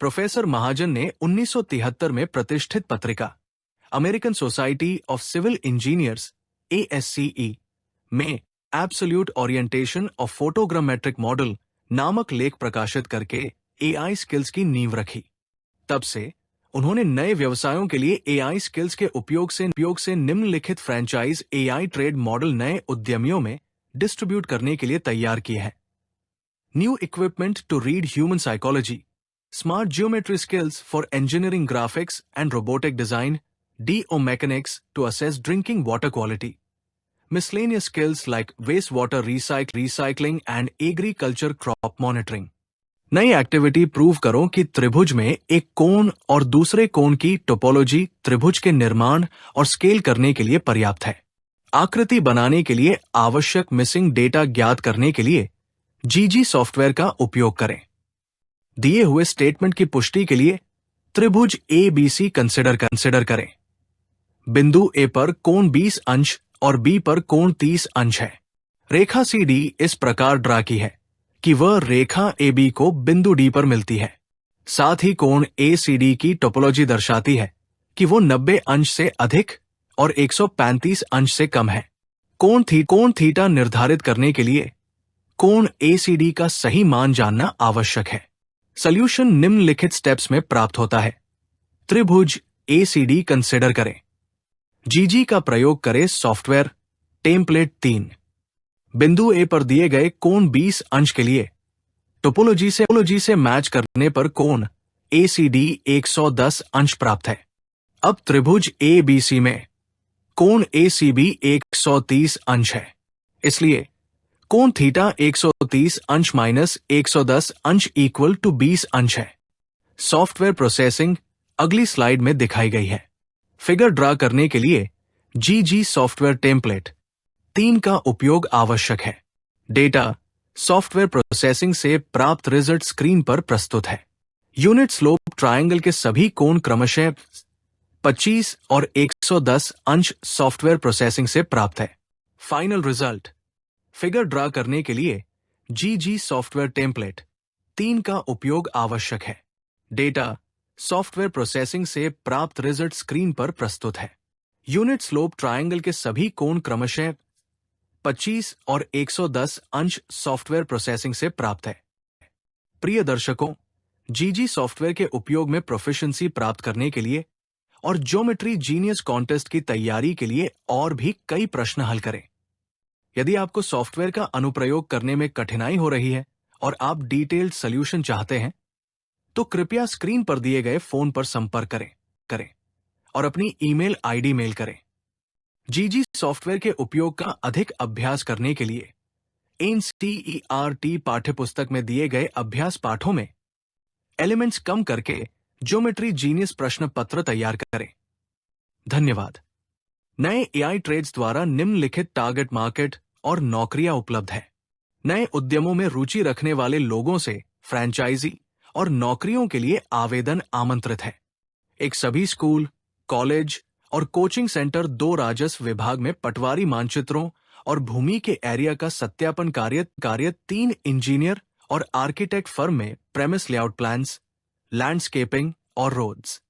Professor महाजन ने 1973 में प्रतिष्ठित पत्रिका American Society of Civil Engineers ASCE में absolute orientation of photogrammetric model नामक लेख प्रकाशित करके AI स्किल्स की नींव रखी। तब से उन्होंने नए व्यवसायों के लिए AI स्किल्स के उपयोग से निम्नलिखित फ्रेंचाइज AI ट्रेड मॉडल नए उद्यमियों में डिस्ट्रीब्यूट करने के लिए तैयार किए हैं। New equipment to read human psychology, smart geometry skills for engineering graphics and robotic design, DO mechanics to assess drinking water quality, miscellaneous skills like wastewater recycling and agriculture crop monitoring। नई activity prove करो कि त्रिभुज में एक कोण और दूसरे कोण की टोपोलॉजी त्रिभुज के निर्माण और स्केल करने के लिए पर्याप्त है। आकृति बनाने के लिए आवश्यक मिसिंग डेटा ज्ञात करने के लिए GG सॉफ्टवेयर का उपयोग करें। दिए हुए स्टेटमेंट की पुष्टि के लिए त्रिभुज ABC कंसिडर करें। बिंदु A पर कोण 20 अंश और B पर कोण 30 अंश है। रेखा CD इस प्रकार ड्रा की है कि वह रेखा AB को बिंदु D पर मिलती है। साथ ही कोण ACD की टोपोलॉजी दर्शाती है कि वो 90 अंश से अधिक और 135 अंश से कम है। कोण थीटा निर्धारित करने के लिए कोण ACD का सही मान जानना आवश्यक है। सॉल्यूशन निम्नलिखित स्टेप्स में प्राप्त होता है। त्रिभुज ACD कंसिडर करें। GG का प्रयोग करें सॉफ्टवेयर टेम्पलेट 3। बिंदु A पर दिए गए कोण 20 अंश के लिए टोपोलॉजी से मैच करने पर कोण ACD 110 अंश प्राप्त है। अब त्रिभुज ABC में कोण ACB 130 अंश है, इसलिए कोण थीटा 130 अंश माइनस 110 अंश इक्वल टू 20 अंश है। सॉफ्टवेयर प्रोसेसिंग अगली स्लाइड में दिखाई गई है। फिगर ड्रा करने के लिए GG सॉफ्टवेयर टेम्पलेट 3 का उपयोग आवश्यक है। डेटा सॉफ्टवेयर प्रोसेसिंग से प्राप्त रिजल्ट स्क्रीन पर प्रस्तुत है। यूनिट स्लोप ट्रायंगल के सभी कोण क्रमशः 25 और 110 अंश सॉफ्टवेयर प्रोसेसिंग से प्राप्त है। फाइनल रिजल्ट फिगर ड्रा करने के लिए GG सॉफ्टवेयर टेम्पलेट 3 का उपयोग आवश्यक है। डेटा सॉफ्टवेयर प्रोसेसिंग से प्राप्त रिजल्ट स्क्रीन पर प्रस्तुत है। यूनिट स्लोप ट्रायंगल के सभी कोण क्रमशः 25 और 110 अंश सॉफ्टवेयर प्रोसेसिंग से प्राप्त है। प्रिय दर्शकों, GG सॉफ्टवेयर के उपयोग में प्रोफिशिएंसी प्राप्त करने के लिए और ज्योमेट्री जीनियस कॉन्टेस्ट की तैयारी के लिए और भी कई प्रश्न हल करें। यदि आपको सॉफ्टवेयर का अनुप्रयोग करने में कठिनाई हो रही है और आप डिटेल्ड सॉल्यूशन चाहते हैं, तो कृपया स्क्रीन पर दिए गए फोन पर संपर्क करें और अपनी ईमेल आईडी मेल करें। GG सॉफ्टवेयर के उपयोग का अधिक अभ्यास करने के लिए NCERT पाठ्यपुस्तक में दिए गए अभ्यास पाठों में एलिमेंट्स कम करके ज्योमेट्री जीनियस प्रश्न पत्र तैयार करें। धन्यवाद। नए AI ट्रेड्स द्वारा निम्नलिखित टारगेट मार्केट और नौकरियां उपलब्ध है। नए उद्यमों में रुचि रखने वाले लोगों से फ्रेंचाइजी और नौकरियों के लिए आवेदन आमंत्रित है। एक सभी स्कूल, कॉलेज और कोचिंग सेंटर 2 राजस्व विभाग में पटवारी मानचित्रों और भूमि के एरिया का सत्यापन कार्य 3 इंजीनियर और आर्किटेक्ट फर्म में प्रेमिस लेआउट प्लान्स, लैंडस्केपिंग और रोड्स,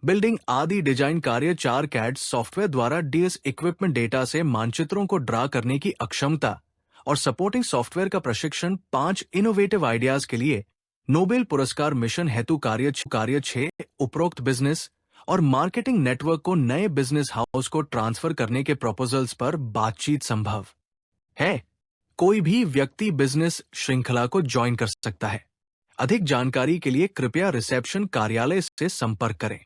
बिल्डिंग आदि डिजाइन कार्य 4 CAD सॉफ्टवेयर द्वारा DS इक्विपमेंट डेटा से मानचित्रों को ड्रा करने की अक्षमता और सपोर्टिंग सॉफ्टवेयर का प्रशिक्षण 5 इनोवेटिव आइडियाज के लिए नोबेल पुरस्कार मिशन हेतु कार्य 6 उपरोक्त बिजनेस और मार्केटिंग नेटवर्क को नए बिजनेस हाउस को ट्रांसफर करने के प्रपोजल्स पर बातचीत संभव है। कोई भी व्यक्ति बिजनेस श्रृंखला को ज्वाइन कर सकता है। अधिक जानकारी के लिए कृपया रिसेप्शन कार्यालय से संपर्क करें।